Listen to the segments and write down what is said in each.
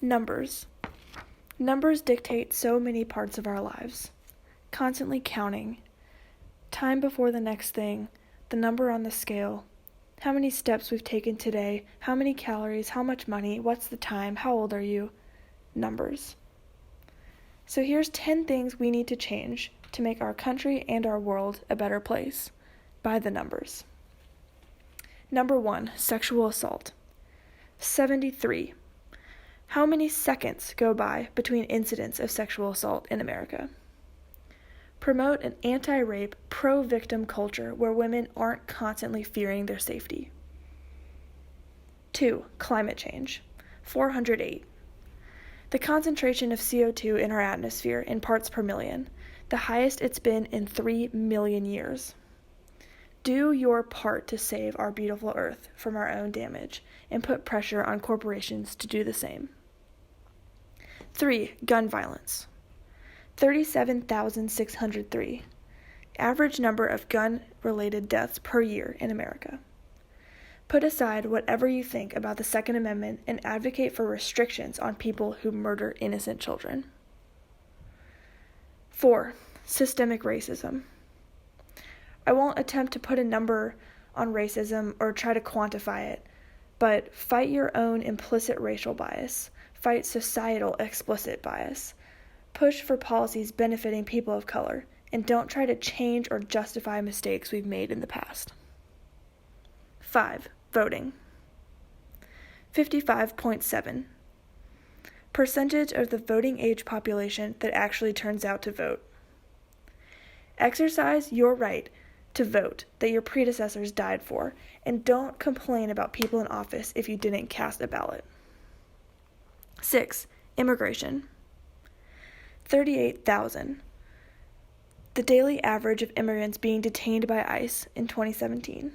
Numbers. Numbers dictate so many parts of our lives. Constantly counting. Time before the next thing. The number on the scale. How many steps we've taken today. How many calories. How much money. What's the time. How old are you? Numbers. So here's 10 things we need to change to make our country and our world a better place by the numbers. Number 1, sexual assault. 73. How many seconds go by between incidents of sexual assault in America? Promote an anti-rape, pro-victim culture where women aren't constantly fearing their safety. 2, climate change. 408. The concentration of CO2 in our atmosphere in parts per million, the highest it's been in 3 million years. Do your part to save our beautiful Earth from our own damage and put pressure on corporations to do the same. 3, gun violence. 37,603. Average number of gun-related deaths per year in America. Put aside whatever you think about the Second Amendment and advocate for restrictions on people who murder innocent children. 4, systemic racism. I won't attempt to put a number on racism or try to quantify it, but fight your own implicit racial bias. Fight societal explicit bias. Push for policies benefiting people of color, and don't try to change or justify mistakes we've made in the past. 5, voting. 55.7. Percentage of the voting age population that actually turns out to vote. Exercise your right to vote that your predecessors died for, and don't complain about people in office if you didn't cast a ballot. 6, immigration. 38,000. The daily average of immigrants being detained by ICE in 2017.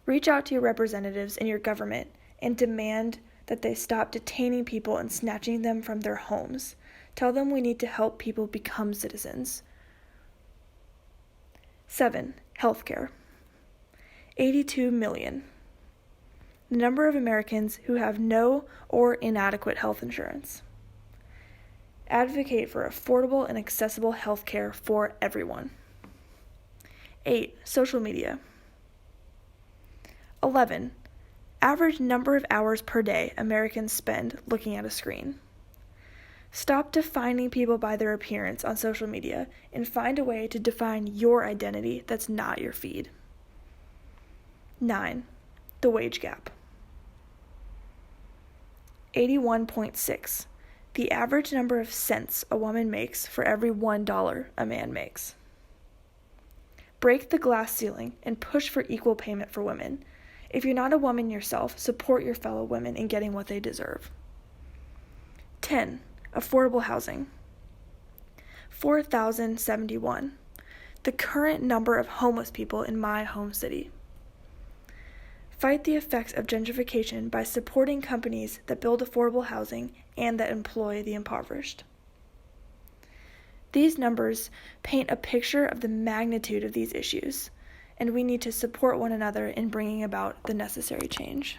Reach out to your representatives in your government and demand that they stop detaining people and snatching them from their homes. Tell them we need to help people become citizens. 7, healthcare. 82 million. The number of Americans who have no or inadequate health insurance. Advocate for affordable and accessible health care for everyone. 8, social media. 11, average number of hours per day Americans spend looking at a screen. Stop defining people by their appearance on social media and find a way to define your identity that's not your feed. 9, the wage gap. 81.6. The average number of cents a woman makes for every $1 a man makes. Break the glass ceiling and push for equal payment for women. If you're not a woman yourself, support your fellow women in getting what they deserve. 10, affordable housing. 4,071. The current number of homeless people in my home city. Fight the effects of gentrification by supporting companies that build affordable housing and that employ the impoverished. These numbers paint a picture of the magnitude of these issues, and we need to support one another in bringing about the necessary change.